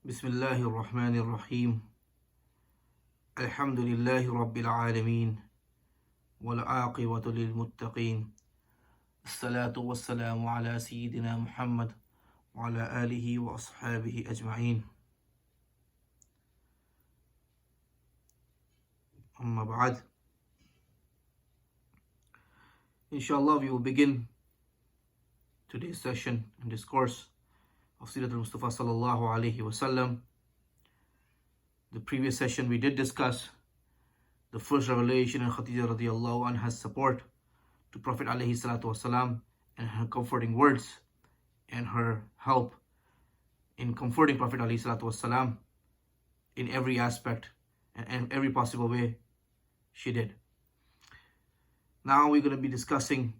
بسم الله الرحمن الرحيم الحمد لله رب العالمين والعاقبة للمتقين الصلاة والسلام على سيدنا محمد وعلى آله وأصحابه أجمعين أما بعد. Inshallah, we will begin today's session and discourse of Seerat-e-Mustafa sallallahu alaihi wasallam. The previous session we did discuss the first revelation and Khadija radiallahu anha's support to Prophet alayhi salatu wasalam and her comforting words and her help in comforting Prophet alayhi salatu wasalam in every aspect and every possible way she did. Now we're going to be discussing,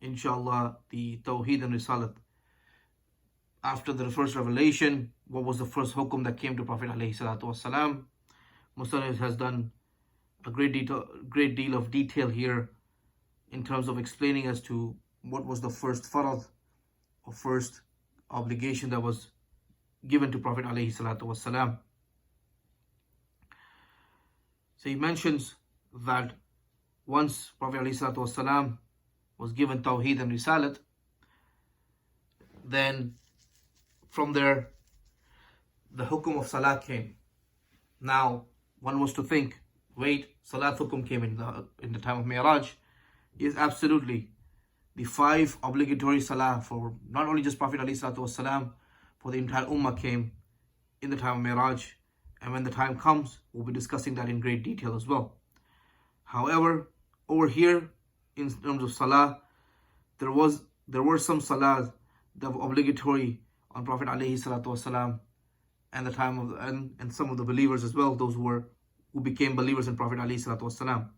inshallah, the Tauheed and Risalat. After the first revelation, what was the first hukum that came to Prophet alayhi salatu wasalam? Muslim has done a great deal of detail here in terms of explaining as to what was the first farad or first obligation that was given to Prophet alayhi salatu wasalam. So he mentions that once Prophet alayhi salatu wasalam was given Tauheed and Risalat, then from there, the hukum of salah came. Now, one was to think, wait, salat hukum came in the time of Mi'raj. Yes, absolutely. The 5 obligatory salah for not only just Prophet ﷺ, for the entire ummah came in the time of Mi'raj. And when the time comes, we'll be discussing that in great detail as well. However, over here, in terms of salah, there were some salahs that were obligatory on Prophet ﷺ and the time of and some of the believers as well, those who became believers in Prophet ﷺ. Now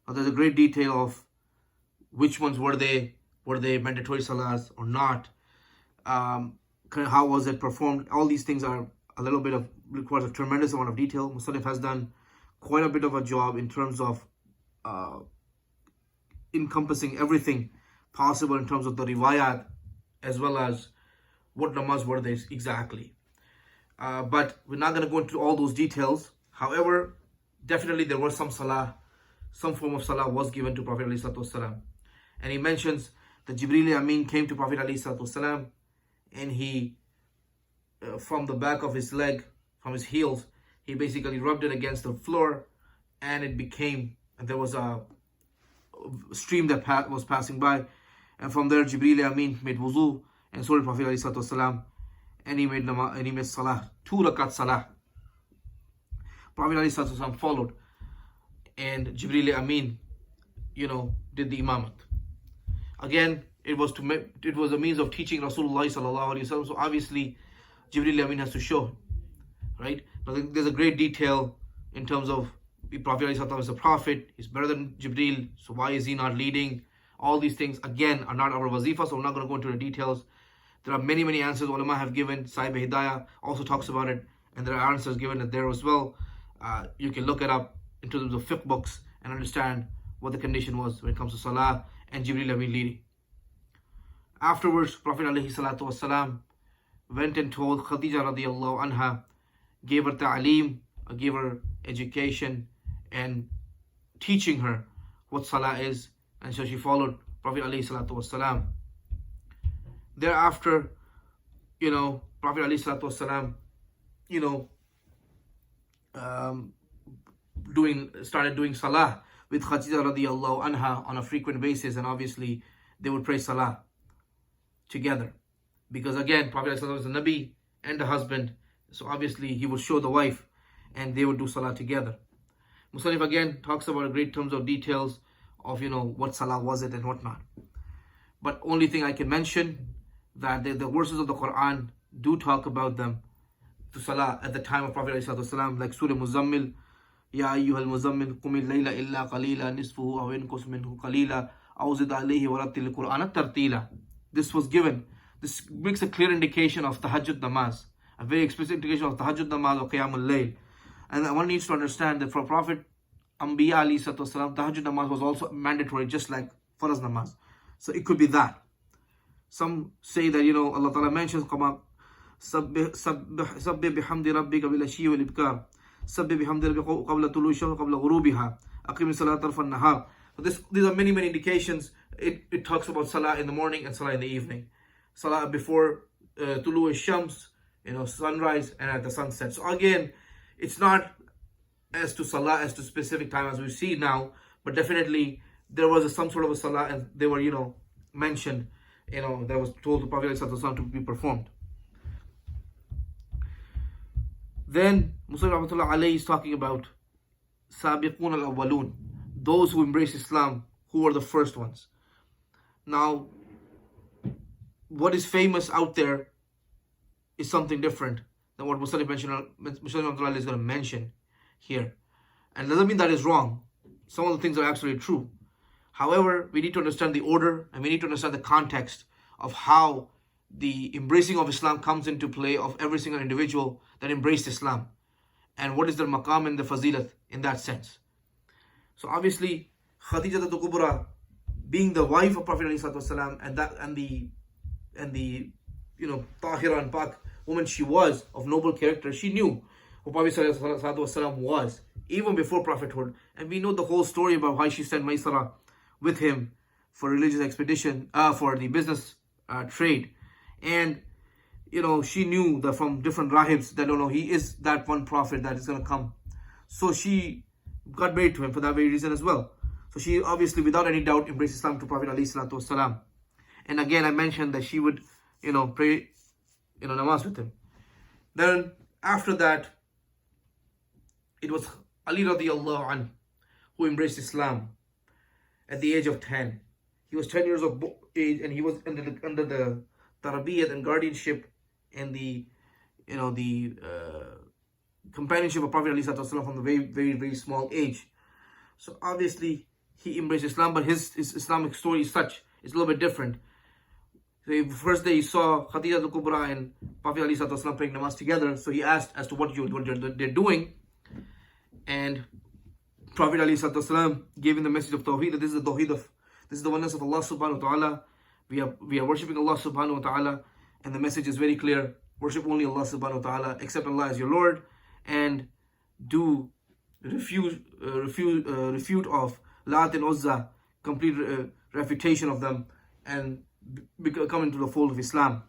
there's a great detail of which ones were they mandatory salahs or not, how was it performed. All these things are requires a tremendous amount of detail. Musannif has done quite a bit of a job in terms of encompassing everything possible in terms of the riwayat as well as what namaz were they exactly. But we're not going to go into all those details. However, definitely there was some form of salah was given to Prophet ﷺ. And he mentions that Jibreel Amin came to Prophet ﷺ and he, from the back of his leg, from his heels, he basically rubbed it against the floor and there was a stream that was passing by. And from there, Jibreel Amin made wuzu, and so did Prophet ﷺ, and he made salah, 2 rakat salah. Prophet ﷺ followed, and Jibreel Amin, did the imamat. Again, it was a means of teaching Rasulullah sallallahu alaihi wasallam. So obviously, Jibreel Amin has to show, right? But there's a great detail in terms of the Prophet ﷺ is a prophet. He's better than Jibreel, so why is he not leading? All these things, again, are not our wazifa, so we're not going to go into the details. There are many answers ulama have given. Sahib Hidayah also talks about it, and there are answers given there as well. You can look it up in terms of fiqh books and understand what the condition was when it comes to salah and Jibreel Amin leading. Afterwards, Prophet ﷺ went and told Khadija radiallahu anha, gave her ta'aleem, gave her education and teaching her what salah is. And so she followed Prophet ﷺ. Thereafter, Prophet ﷺ, started doing salah with Khadija radiallahu anha on a frequent basis, and obviously they would pray salah together. Because again, Prophet ﷺ was a Nabi and a husband, so obviously he would show the wife and they would do salah together. Musannif again talks about a great terms of details of what salah was it and whatnot. But only thing I can mention that the verses of the Quran do talk about them to salah at the time of Prophet ﷺ, like Surah Muzammil, Ya ayyuhal muzammil qumil layla illa qalila nisfuhu aw inqus minhu qalila aw zid alayhi wa rattil Qur'ana tartila. This was given. This makes a clear indication of tahajjud namaz, a very explicit indication of tahajjud namaz or qiyamul layl. And one needs to understand that for Prophet Anbiya alayhi salatu wasalam, tahajjud namaz was also mandatory, just like faraz namaz. So it could be that. Some say that, Allah Ta'ala mentions, سبح بحمد ربك بالعشي والإبكار سبح بحمد ربك قبل طلوع الشمس وقبل غروبها أقم الصلاة طرف النهار. These are many indications. It talks about salah in the morning and salah in the evening. Salah before tulu shams, sunrise, and at the sunset. So again, it's not as to salah as to specific time as we see now, but definitely there was some sort of a salah, and they were mentioned, that was told to Prophet ﷺ to be performed. Then Muslim Rahmatullah alayhi is talking about Sabiqun al-Awwalun, those who embrace Islam, who were the first ones. Now, what is famous out there is something different than what Muslim Rahmatullah is going to mention here. And doesn't mean that is wrong. Some of the things are absolutely true. However, we need to understand the order, and we need to understand the context of how the embracing of Islam comes into play of every single individual that embraced Islam, and what is their maqam and the fazilat in that sense. So obviously, Khadija al-Kubra, being the wife of Prophet ﷺ, and the tahira and pak woman she was, of noble character, she knew who Prophet ﷺ was even before prophethood. And we know the whole story about why she sent Maisara with him for religious expedition, for the business trade. And she knew that from different rahibs that he is that one prophet that is going to come. So she got married to him for that very reason as well. So she obviously, without any doubt, embraced Islam to Prophet ﷺ. And again, I mentioned that she would pray namaz with him. Then after that, it was Ali radiallahu anhu who embraced Islam at the age of 10. He was 10 years of age, and he was under the tarbiyat and guardianship and the companionship of Prophet ﷺ from the very, very, very small age. So obviously he embraced Islam, but his Islamic story is such, it's a little bit different. So the first day he saw Khadija al-Kubra and Prophet ﷺ praying namaz together. So he asked as to what they're doing, and Prophet ﷺ gave him the message of tauheed, that this is the oneness of Allah subhanahu wa ta'ala. We are worshipping Allah subhanahu wa ta'ala, and the message is very clear: worship only Allah subhanahu wa ta'ala, accept Allah as your Lord, and do refute of Lat and Uzza, complete refutation of them, and come into the fold of Islam.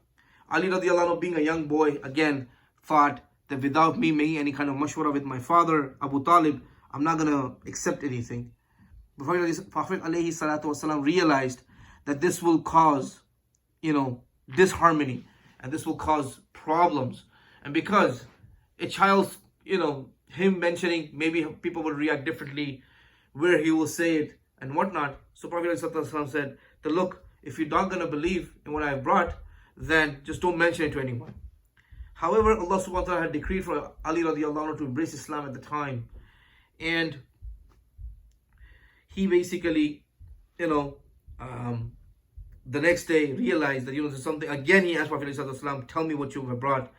Ali radiallahu anhu, being a young boy, again thought that without me making any kind of mashwara with my father Abu Talib, I'm not going to accept anything. Prophet alayhi salatu wasalam realized that this will cause disharmony, and this will cause problems. And because a child's him mentioning, maybe people will react differently, where he will say it and whatnot. So Prophet ﷺ said that, look, if you're not going to believe in what I have brought, then just don't mention it to anyone. However, Allah subhanahu wa ta'ala had decreed for Ali radiallahu anhu to embrace Islam at the time, and he basically the next day realized that there's something. Again, he asked Prophet ﷺ, tell me what you have brought,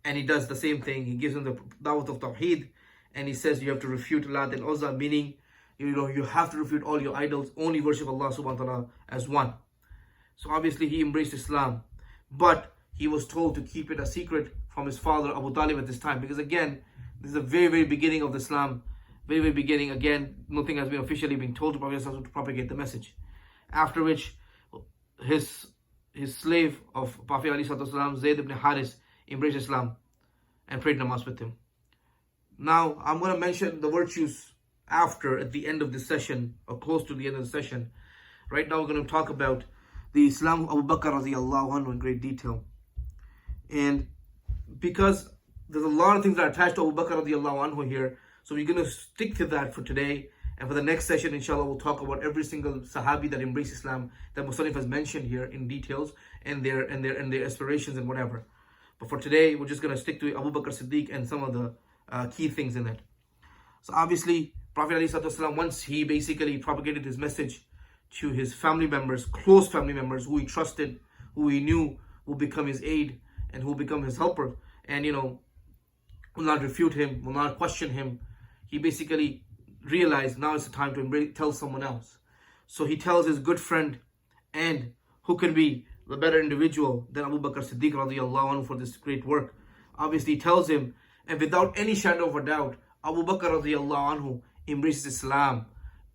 and he does the same thing. He gives him the da'wat of tauheed, and he says you have to refute Lat and Uzza, meaning you have to refute all your idols, only worship Allah subhanahu wa ta'ala as one. So obviously he embraced Islam, but he was told to keep it a secret from his father Abu Talib at this time, because again, this is the very, very beginning of Islam, very, very beginning. Again, nothing has been officially been told to Prophet ﷺ to propagate the message. After which, his slave of Prophet ﷺ, Zayd ibn Haris, embraced Islam and prayed namaz with him. Now, I'm going to mention the virtues at the end of this session, or close to the end of the session. Right now, we're going to talk about the Islam of Abu Bakr radiallahu anhu in great detail. And because there's a lot of things that are attached to Abu Bakr radiallahu anhu here, so we're going to stick to that for today. And for the next session, inshallah, we'll talk about every single Sahabi that embraced Islam that Musannif has mentioned here in details, and their aspirations and whatever. But for today, we're just going to stick to Abu Bakr Siddiq and some of the key things in it. So obviously, Prophet ﷺ, once he basically propagated his message to his family members, close family members, who he trusted, who he knew will become his aid and who will become his helper, and will not refute him, will not question him, he basically realized now it's the time to tell someone else. So he tells his good friend, and who can be the better individual than Abu Bakr Siddiq radiallahu anhu for this great work. Obviously he tells him, and without any shadow of a doubt, Abu Bakr radiallahu anhu embraces Islam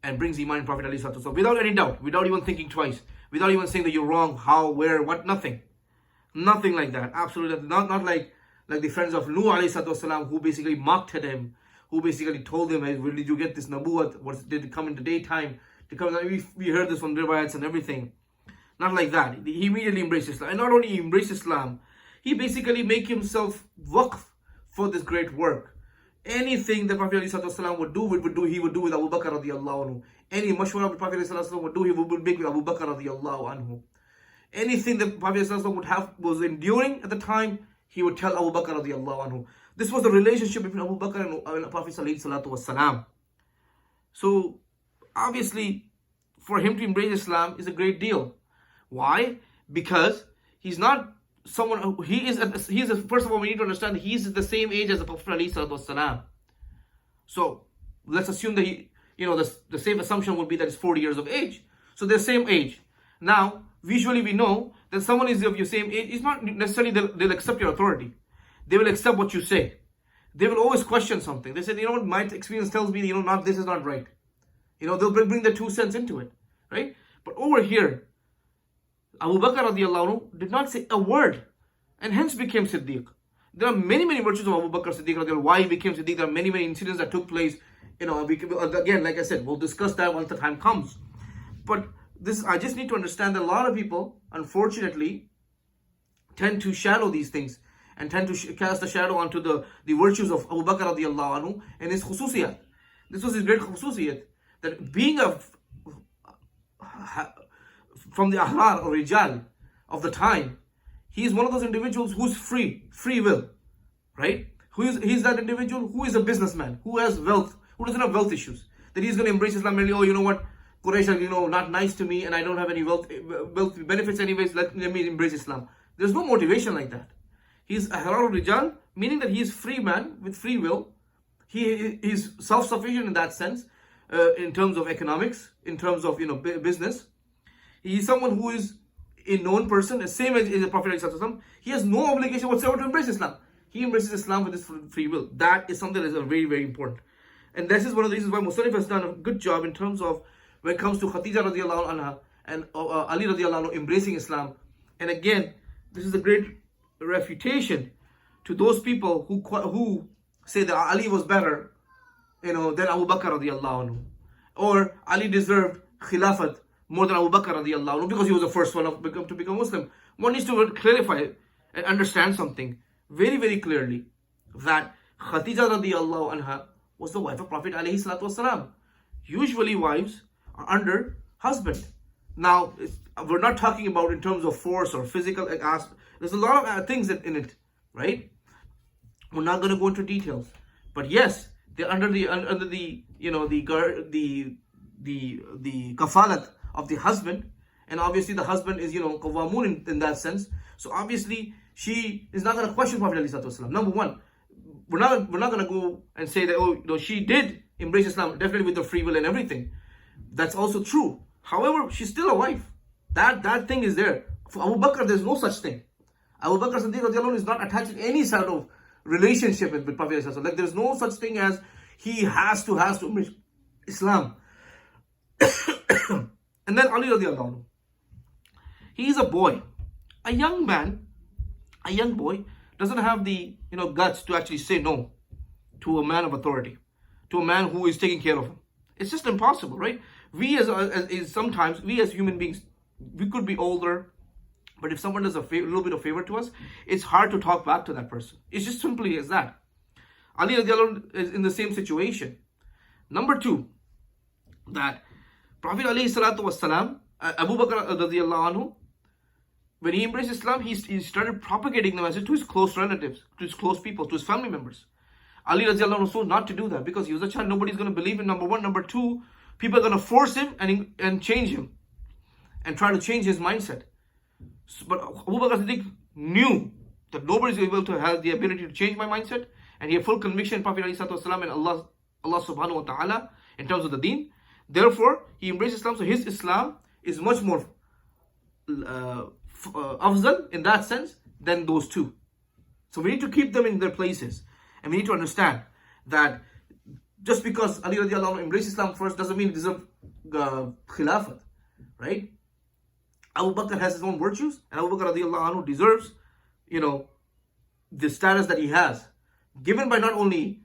and brings Iman in Prophet ﷺ without any doubt, without even thinking twice, without even saying that you're wrong, how, where, what, nothing. Nothing like that. Absolutely not like the friends of Nuh ﷺ who basically mocked at him, who basically told him, hey, where did you get this nabuwat? Did it come in the daytime? We heard this from riwayats and everything. Not like that. He immediately embraced Islam. And not only he embraced Islam, he basically make himself waqf for this great work. Anything that Prophet ﷺ would do, he would do with Abu Bakr radiallahu anhu. Any mashwara Prophet ﷺ would do, he would make with Abu Bakr radiallahu anhu. Anything that Prophet ﷺ would have was enduring at the time, he would tell Abu Bakr radiallahu anhu. This was the relationship between Abu Bakr and Prophet ﷺ. So obviously, for him to embrace Islam is a great deal. Why? Because he's not someone who, first of all, we need to understand he's the same age as the Prophet ﷺ. So let's assume that the safe assumption would be that he's 40 years of age. So they're same age. Now, visually we know that someone is of your same age, it's not necessarily they'll accept your authority. They will accept what you say. They will always question something. They say, what, my experience tells me, this is not right. They'll bring their 2 cents into it, right? But over here, Abu Bakr radiallahu anhu did not say a word and hence became Siddiq. There are many virtues of Abu Bakr Siddiq radiallahu anhu, why he became Siddiq. There are many incidents that took place. Again, like I said, we'll discuss that once the time comes. But I just need to understand that a lot of people, unfortunately, tend to shadow these things and tend to cast a shadow onto the virtues of Abu Bakr radiallahu anhu and his khususiyat. This was his great khususiyat, that being from the ahrar or rijal of the time, he is one of those individuals who's free will, right? He's that individual who is a businessman, who has wealth, who doesn't have wealth issues. That he's going to embrace Islam merely, Quraysh are, not nice to me and I don't have any wealth benefits anyways, let me embrace Islam. There's no motivation like that. He's ahrar rijal, meaning that he is free man with free will. He is self-sufficient in that sense, in terms of economics, in terms of, business. He is someone who is a known person, the same as the Prophet ﷺ. He has no obligation whatsoever to embrace Islam. He embraces Islam with his free will. That is something that is very important. And this is one of the reasons why Muslim has done a good job in terms of when it comes to Khadija radiallahu anha and Ali radiallahu anhu embracing Islam. And again, this is a great refutation to those people who say that Ali was better, than Abu Bakr radiallahu anhu, or Ali deserved khilafat more than Abu Bakr radiallahu anhu because he was the first one to become Muslim. One needs to clarify and understand something very clearly, that Khadija radiallahu anha was the wife of Prophet alayhi salatu wasalam. Usually wives are under husband. Now, we're not talking about in terms of force or physical aspect. There's a lot of things in it, right? We're not going to go into details, but yes, they're under the kafalat of the husband, and obviously the husband is qawamun in that sense. So obviously she is not going to question Prophet ﷺ. Number one, we're not going to go and say that she did embrace Islam definitely with the free will and everything. That's also true. However, she's still a wife. That thing is there. For Abu Bakr, there's no such thing. Abu Bakr Siddiq radiallahu anhu is not attached to any sort of relationship with Prophet ﷺ. Like there's no such thing as he has to embrace Islam. And then Ali radiallahu anhu, he is a boy, a young boy doesn't have the guts to actually say no to a man of authority, to a man who is taking care of him. It's just impossible, right? We sometimes as human beings, we could be older, but if someone does a little bit of favor to us, it's hard to talk back to that person. It's just simply as that. Ali radiallahu anhu is in the same situation. Number two, that Prophet alayhi salatu wasalam, Abu Bakr radiallahu anhu, when he embraced Islam, he started propagating the message to his close relatives, to his close people, to his family members. Ali radiallahu anhu chose not to do that because he was a child. Nobody's going to believe him, number one. Number two, people are going to force him and change him and try to change his mindset. But Abu Bakr Siddiq knew that nobody's able to have the ability to change my mindset, and he had full conviction in Prophet ﷺ and Allah subhanahu wa ta'ala in terms of the deen. Therefore, he embraced Islam. So his Islam is much more afzal in that sense than those two. So we need to keep them in their places. And we need to understand that just because Ali radiallahu anhu embraced Islam first doesn't mean he deserves khilafat, right? Abu Bakr has his own virtues, and Abu Bakr radiallahu anhu deserves, the status that he has, given by not only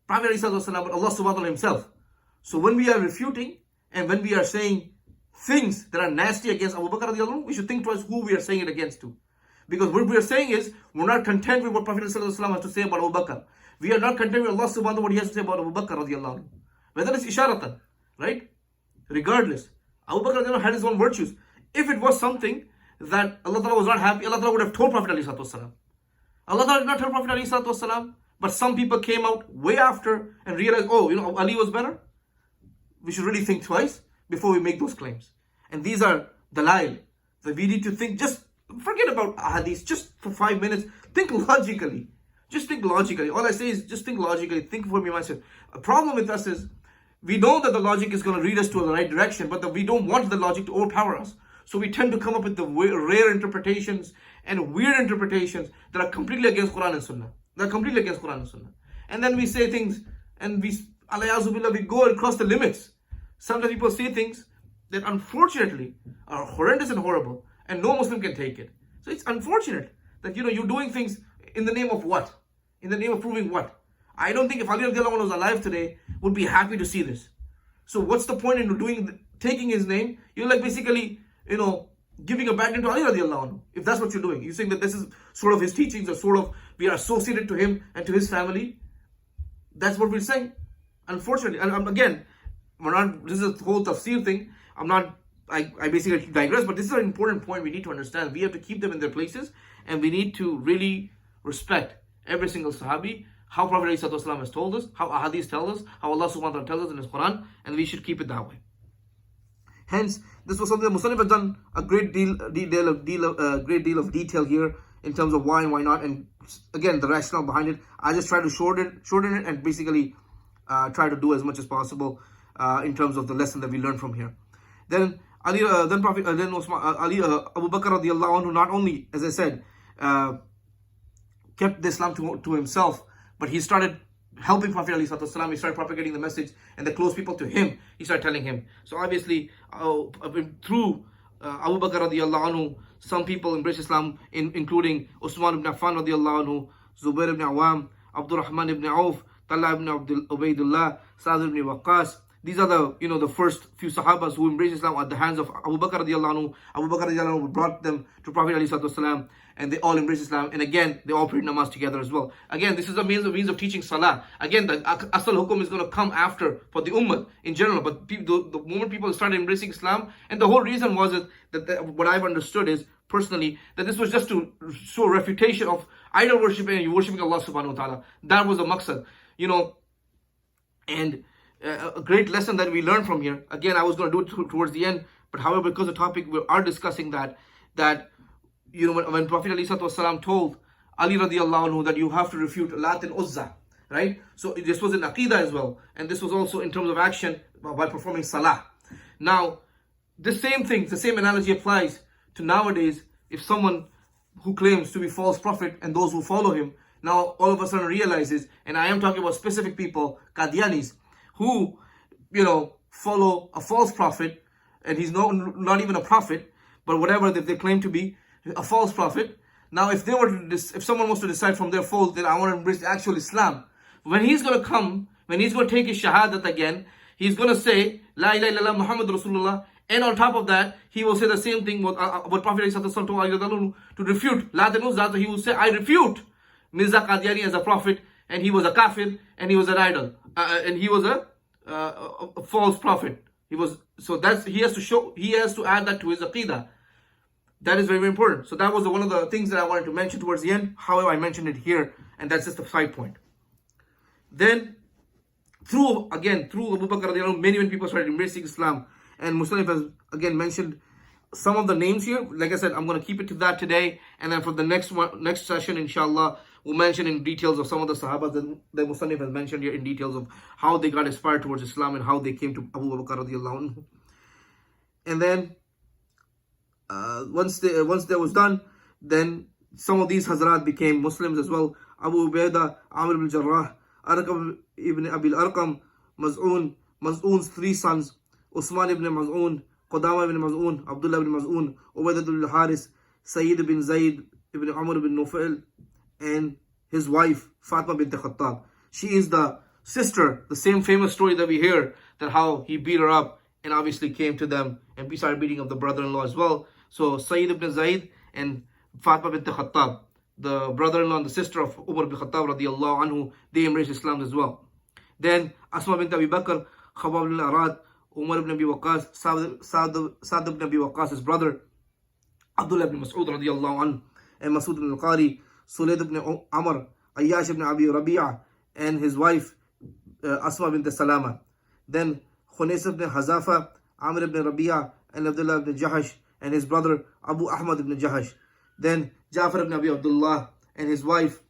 Prophet ﷺ, but Allah subhanahu wa ta'ala himself. So when we are refuting and when we are saying things that are nasty against Abu Bakr radiallahu anhu, we should think twice who we are saying it against to. Because what we are saying is, we're not content with what Prophet ﷺ has to say about Abu Bakr. We are not content with Allah subhanahu wa ta'ala what he has to say about Abu Bakr radiallahu anhu. Whether it's isharatan, right? Regardless, Abu Bakr radiallahu anhu had his own virtues. If it was something that Allah ta'ala was not happy, Allah ta'ala would have told Prophet ﷺ. Allah ta'ala did not tell Prophet ﷺ, but some people came out way after and realized, Ali was better. We should really think twice before we make those claims. And these are dalail that we need to think. Just forget about hadith, just for 5 minutes. Think logically. Just think logically. All I say is just think logically. Think for me myself. A problem with us is we know that the logic is going to lead us to the right direction, but we don't want the logic to overpower us. So we tend to come up with the rare interpretations and weird interpretations that are completely against Quran and Sunnah. They're completely against Quran and Sunnah. And then we say things and we go and cross the limits. Sometimes people say things that unfortunately are horrendous and horrible, and no Muslim can take it. So it's unfortunate that you're doing things in the name of what? In the name of proving what? I don't think if Ali radiallahu anhu was alive today would be happy to see this. So what's the point in taking his name? You're like basically, giving a bad name to Ali radiallahu anhu. If that's what you're doing, you're saying that this is sort of his teachings, or sort of we are associated to him and to his family. That's what we're saying. Unfortunately, and again, this is the whole tafsir thing. I basically digress, but this is an important point we need to understand. We have to keep them in their places, and we need to really respect every single sahabi, how Prophet ﷺ has told us, how ahadith tell us, how Allah subhanahu wa ta'ala tells us in his Quran, and we should keep it that way. Hence, this was something that Muslim has done a great deal of detail here in terms of why and why not, and again the rationale behind it. I just try to shorten it and basically try to do as much as possible in terms of the lesson that we learn from here. Then Ali, Abu Bakr radiallahu anhu not only, as I said, kept the Islam to himself, but he started helping Prophet ﷺ. He started propagating the message, and the close people to him, he started telling him. So obviously, through Abu Bakr radiallahu anhu, some people embraced Islam, including Uthman ibn Affan radiallahu anhu, Zubair ibn Awam, Abdul Rahman ibn Auf, Talha ibn Ubaidullah, Sa'd ibn Waqqas. These are the first few Sahabas who embraced Islam at the hands of Abu Bakr radiallahu anhu. Abu Bakr radiallahu anhu brought them to Prophet ﷺ, and they all embraced Islam. And again, they all prayed namaz together as well. Again, this is a means of teaching salah. Again, the asal hukum is going to come after for the ummah in general. But the moment people started embracing Islam, and the whole reason was that what I've understood is personally that this was just to show refutation of idol worship and worshipping Allah subhanahu wa ta'ala. That was the maqsad, and a great lesson that we learned from here. Again, I was going to do it towards the end, but however, because the topic we are discussing that when Prophet ﷺ told Ali radiallahu anhu that you have to refute Lat and Uzza, right? So this was in Aqidah as well, and this was also in terms of action by performing Salah. Now, the same analogy applies to nowadays. If someone who claims to be false prophet and those who follow him now all of a sudden realizes, and I am talking about specific people, Qadianis, who follow a false prophet, and he's not even a prophet, but whatever that they claim to be, a false prophet. Now if someone was to decide from their fold that I want to embrace the actual Islam, when he's going to take his shahadat again, he's going to say La ilaha illallah Muhammad Rasulullah, and on top of that he will say the same thing what Prophet ﷺ to refute La and Uzza. So he will say, I refute Mirza Qadiani as a prophet, and he was a kafir, and he was an idol, and he was a false prophet. He has to add that to his aqidah. That is very, very important. So that was one of the things that I wanted to mention towards the end. However, I mentioned it here, and that's just a side point. Then, through Abu Bakr, many people started embracing Islam, and Muslim has again mentioned some of the names here. Like I said, I'm going to keep it to that today, and then for the next session, inshallah, we'll mention in details of some of the Sahabas that Muslim has mentioned here, in details of how they got inspired towards Islam and how they came to Abu Bakr radiallahu anhu. And then once that was done, then some of these Hazrat became Muslims as well. Abu Ubaidah, Amr ibn Jarrah, Arqam ibn Abil Arqam, Maz'un's 3 sons, Usman ibn Maz'un, Qudama ibn Maz'un, Abdullah ibn Maz'un, Ubaidah ibn Haris, Sayyid ibn Zayd ibn Umar ibn Nufail, and his wife Fatima bint Khattab. She is the sister, the same famous story that we hear, that how he beat her up and obviously came to them and he started beating up the brother-in-law as well. So Sayyid ibn Zayd and Fatima bint Khattab, the brother-in-law and the sister of Umar ibn Khattab radiallahu anhu, they embraced Islam as well. Then Asma bint Abi Bakr, Khabbab ibn Arad, Umar ibn Abi Waqqas, Sa'd ibn Abi Waqqas, his brother, Abdullah ibn Mas'ud radiallahu anhu, and Masud ibn al-Qari, Sulayd ibn Amr, Ayyash ibn Abi Rabi'ah, and his wife Asma bint Salama. Then Khunais ibn Hazafa, Amr ibn Rabi'ah, and Abdullah ibn Jahash, and his brother Abu Ahmad ibn Jahash. Then Jafar ibn Abi Abdullah and his wife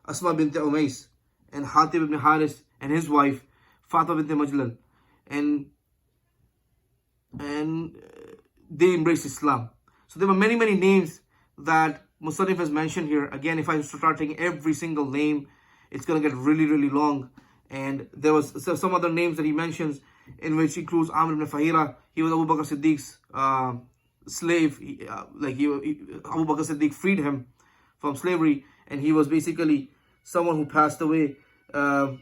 Asma bint Umais, and Hatib ibn Haris and his wife Fatima bint Majlal, and they embraced Islam. So there were many names that Musannif has mentioned here. Again, if I start taking every single name, it's going to get really long. And there was some other names that he mentions, in which includes Amr ibn Fahira. He was Abu Bakr Siddiq's slave. Abu Bakr Siddiq freed him from slavery, and he was basically someone who passed away in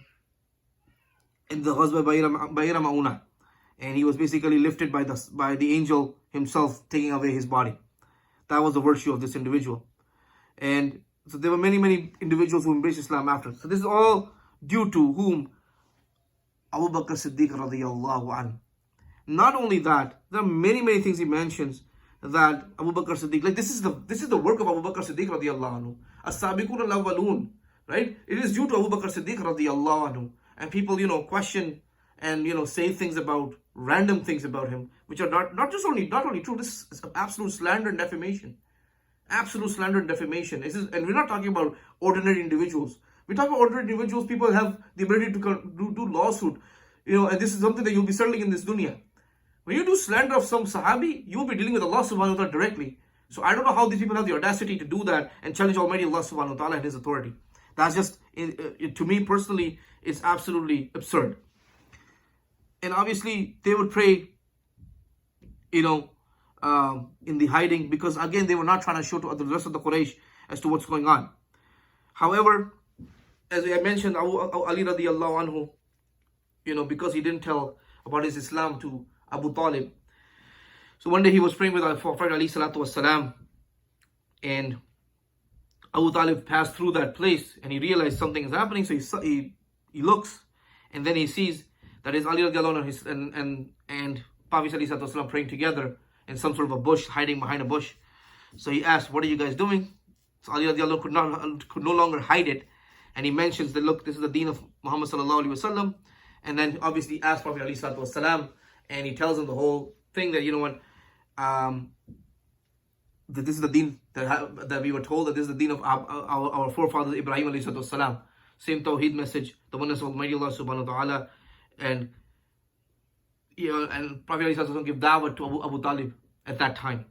the Ghazwa Bayra Mauna, and he was basically lifted by the angel himself, taking away his body. That was the virtue of this individual. And so there were many individuals who embraced Islam after. So this is all due to whom? Abu Bakr Siddiq radiyallahu anhu. Not only that, there are many things he mentions that Abu Bakr Siddiq, like this is the work of Abu Bakr Siddiq radiyallahu anhu. As-sabiqun al-awwalun, right? It is due to Abu Bakr Siddiq radiyallahu anhu. And people, question and say things about random things about him, which are not only true. This is absolute slander and defamation. Absolute slander and defamation. And we're not talking about ordinary individuals. We talk about ordinary individuals. People have the ability to do lawsuit, and this is something that you'll be settling in this dunya. When you do slander of some Sahabi, you'll be dealing with Allah subhanahu wa ta'ala directly. So I don't know how these people have the audacity to do that and challenge Almighty Allah subhanahu wa ta'ala and His authority. That's just, to me personally, it's absolutely absurd. And obviously, they would pray, in the hiding, because again, they were not trying to show to the rest of the Quraysh as to what's going on. However, as I mentioned, Ali radiallahu anhu, because he didn't tell about his Islam to Abu Talib. So one day he was praying with Prophet alayhi salatu wassalam, and Abu Talib passed through that place and he realized something is happening. So he looks, and then he sees that is Ali radiallahu anhu and Prophet alayhi salatu wassalam praying together in some sort of a bush, hiding behind a bush. So he asked, "What are you guys doing?" So Ali radiallahu anhu could no longer hide it, and he mentions that, look, this is the deen of Muhammad sallallahu alaihi wasallam. And then obviously asked Prophet alayhi salatu wassalam, and he tells him the whole thing that that this is the deen that we were told, that this is the deen of our forefathers Ibrahim alayhi salatu wassalam. Same tauheed message, the oneness of Almighty Allah subhanahu wa ta'ala, and Prophet alayhi salatu wassalam gave da'wah to Abu Talib at that time.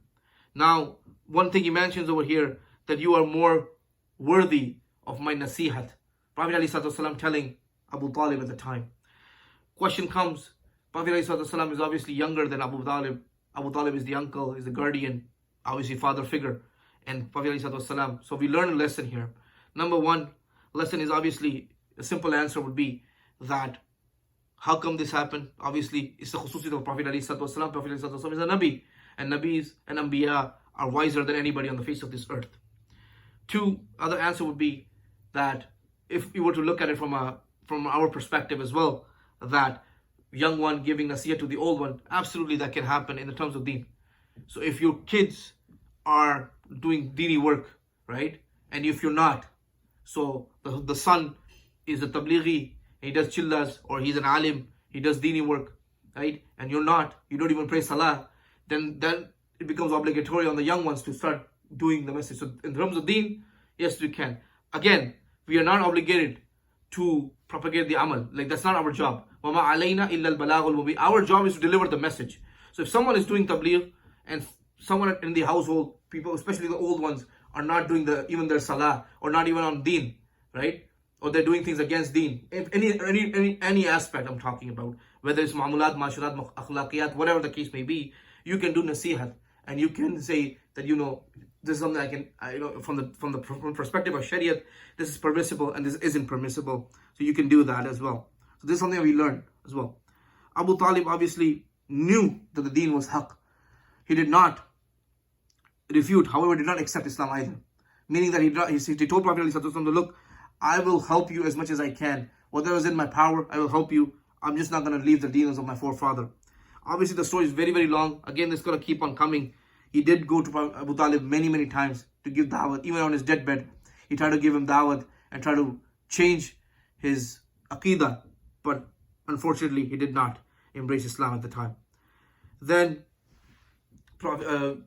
Now, one thing he mentions over here, that you are more worthy of my nasihat. Prophet alayhi salatu wassalam telling Abu Talib at the time. Question comes, Prophet ﷺ is obviously younger than Abu Talib. Abu Talib is the uncle, is the guardian, obviously father figure, and Prophet ﷺ. So we learn a lesson here. Number one lesson is obviously, a simple answer would be that how come this happened? Obviously, it's the khususiyat of Prophet ﷺ. Prophet ﷺ is a Nabi, and Nabis and Anbiya are wiser than anybody on the face of this earth. Two, other answer would be that if we were to look at it from our perspective as well, that young one giving nasiyah to the old one, absolutely that can happen in the terms of deen. So if your kids are doing deeni work, right, and if you're not, so the son is a tablighi, he does chillas, or he's an alim, he does deeni work, right, and you're not, you don't even pray salah, then it becomes obligatory on the young ones to start doing the message. So in terms of deen, yes, we can. Again, we are not obligated to propagate the amal. Like, that's not our job. Our job is to deliver the message. So if someone is doing tabligh and someone in the household, people, especially the old ones, are not doing even their salah, or not even on deen, right? Or they're doing things against deen. If any aspect I'm talking about, whether it's ma'amulat, ma'asharat, akhlaqiyat, whatever the case may be, you can do nasihat, and you can say that, this is something I can, from the perspective of Shariat, this is permissible and this isn't permissible. So you can do that as well. So this is something we learn as well. Abu Talib obviously knew that the deen was haqq. He did not refute, however, did not accept Islam either. Meaning that he told Prophet ﷺ, look, I will help you as much as I can. Whatever is in my power, I will help you. I'm just not going to leave the dealings of my forefather. Obviously, the story is very, very long. Again, it's going to keep on coming. He did go to Abu Talib many, many times to give da'wat. Even on his deathbed, he tried to give him da'wat and try to change his aqidah. But unfortunately, he did not embrace Islam at the time. Then, the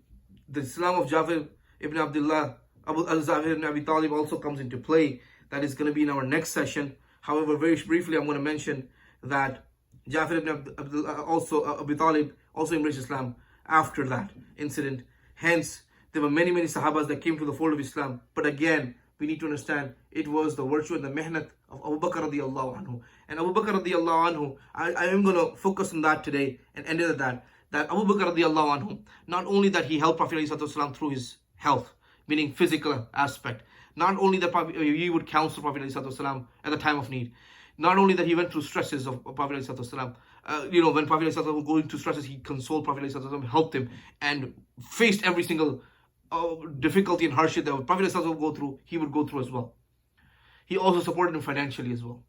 Islam of Jafar ibn Abdullah, Abu ibn Abi Talib also comes into play. That is going to be in our next session. However, very briefly, I'm going to mention that Jafar ibn Abi Talib also embraced Islam after that incident. Hence, there were many, many Sahabas that came to the fold of Islam. But again, we need to understand it was the virtue and the mehnat of Abu Bakr radiallahu anhu. And Abu Bakr radiallahu anhu, I am going to focus on that today and end it at that. That Abu Bakr radiallahu anhu, not only that he helped Prophet ﷺ through his health, meaning physical aspect, not only that he would counsel Prophet ﷺ at the time of need, not only that he went through stresses of Prophet ﷺ, when Prophet ﷺ was going through stresses, he consoled Prophet ﷺ, helped him, and faced every single difficulty and hardship that Prophet ﷺ would go through, he would go through as well. He also supported him financially as well.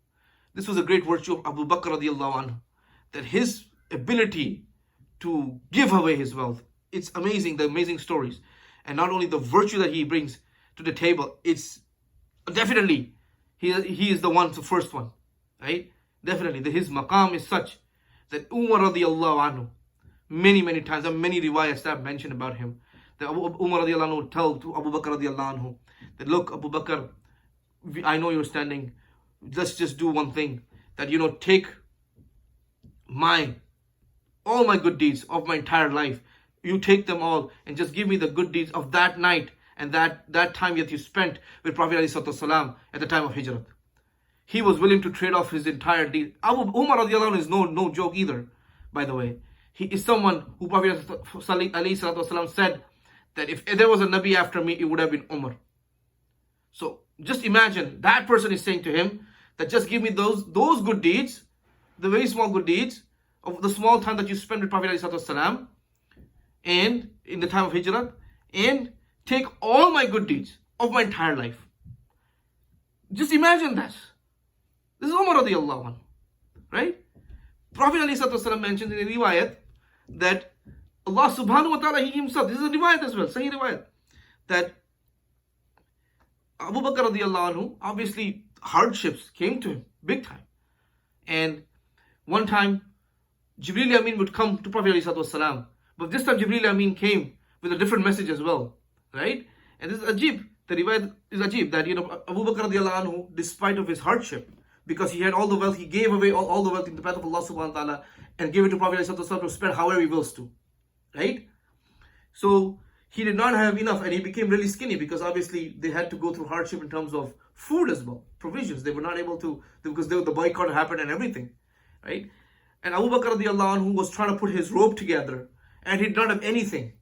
This was a great virtue of Abu Bakr radiallahu anhu, that his ability to give away his wealth, it's amazing, the amazing stories. And not only the virtue that he brings to the table, it's definitely, he is the first one, right? Definitely, his maqam is such that Umar radiallahu anhu, many, many times, and many riwayats that I've mentioned about him, that Umar radiallahu anhu would tell to Abu Bakr radiallahu anhu, that look, Abu Bakr, I know you're standing, let's just do one thing, that, take all my good deeds of my entire life, you take them all and just give me the good deeds of that night and that time that you spent with Prophet ﷺ at the time of Hijrat. He was willing to trade off his entire deed. Umar radiallahu anhu is no joke either, by the way. He is someone who Prophet ﷺ said that if there was a Nabi after me, it would have been Umar. So just imagine that person is saying to him that just give me those good deeds, the very small good deeds of the small time that you spend with Prophet ﷺ and in the time of Hijrat, and take all my good deeds of my entire life. Just imagine that. This is Umar radiallahu anhu, right? Prophet ﷺ mentioned in a riwayat that Allah subhanahu wa ta'ala, he himself, this is a riwayat as well, Sahih riwayat, that Abu Bakr radiallahu anhu, obviously hardships came to him, big time. And one time, Jibreel Amin would come to Prophet ﷺ, but this time Jibreel Amin came with a different message as well, right? And this is ajib, the riwayat is ajib, that Abu Bakr radiallahu anhu, despite of his hardship, because he had all the wealth, he gave away all the wealth in the path of Allah subhanahu wa ta'ala and gave it to Prophet ﷺ to spend however he wills to, right? So he did not have enough and he became really skinny because obviously they had to go through hardship in terms of food as well, provisions. They were not able to, because the boycott happened and everything, right? And Abu Bakr radiallahu anhu was trying to put his robe together and he did not have anything.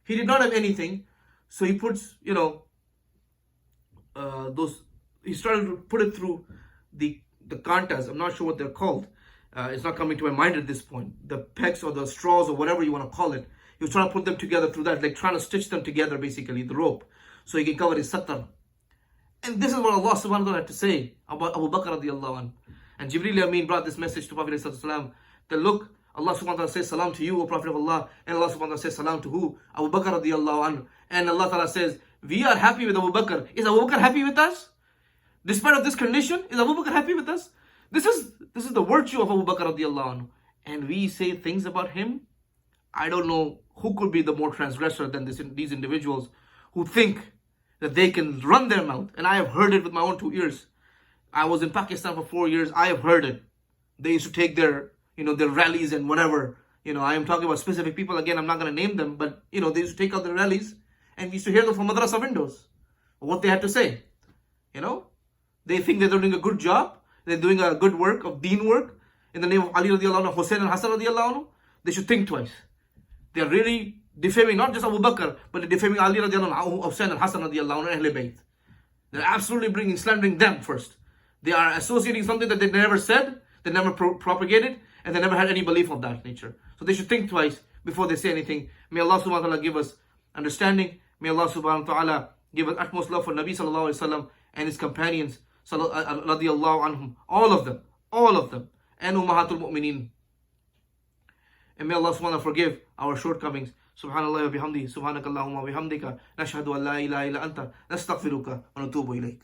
He did not have anything. So he puts, he started to put it through the kantas. I'm not sure what they're called. It's not coming to my mind at this point. The pegs or the straws or whatever you want to call it. He was trying to put them together through that, like trying to stitch them together, basically, the rope, so he can cover his sattar. And this is what Allah subhanahu wa ta'ala had to say about Abu Bakr radiallahu anhu. And Jibreel Amin brought this message to Prophet ﷺ that look, Allah subhanahu wa ta'ala says salam to you, O Prophet of Allah, and Allah subhanahu wa ta'ala says salam to who? Abu Bakr radiallahu anhu. And Allah ta'ala says, we are happy with Abu Bakr. Is Abu Bakr happy with us? Despite of this condition, is Abu Bakr happy with us? This is the virtue of Abu Bakr radiallahu anhu. And we say things about him. I don't know who could be the more transgressor than these individuals who think that they can run their mouth. And I have heard it with my own 2 ears. I was in Pakistan for 4 years. I have heard it. They used to take their rallies and whatever, I am talking about specific people. Again, I'm not going to name them, but they used to take out their rallies and we used to hear them from madrasa windows, what they had to say. They think they're doing a good job, they're doing a good work of deen work in the name of Ali radiallahu anhu, Hussein and Hassan radiallahu anhu. They should think twice. They're really defaming not just Abu Bakr, but they're defaming Ali radiallahu anhu, Hussein and Hassan radiallahu anhu, and Ahlul Bayt. They're absolutely slandering them first. They are associating something that they never said, they never propagated, and they never had any belief of that nature. So they should think twice before they say anything. May Allah subhanahu wa ta'ala give us understanding. May Allah subhanahu wa ta'ala give us utmost love for Nabi sallallahu alayhi wa sallam and his companions, radiyallahu anhum, all of them, and Ummahatul Mu'mineen. And may Allah subhanahu wa ta'ala forgive our shortcomings. Subhanallah wa bihamdi, subhanakallahumma wa bihamdika, nashhadu an la ilaha illa anta, nastaghfiruka wa natubu ilayk.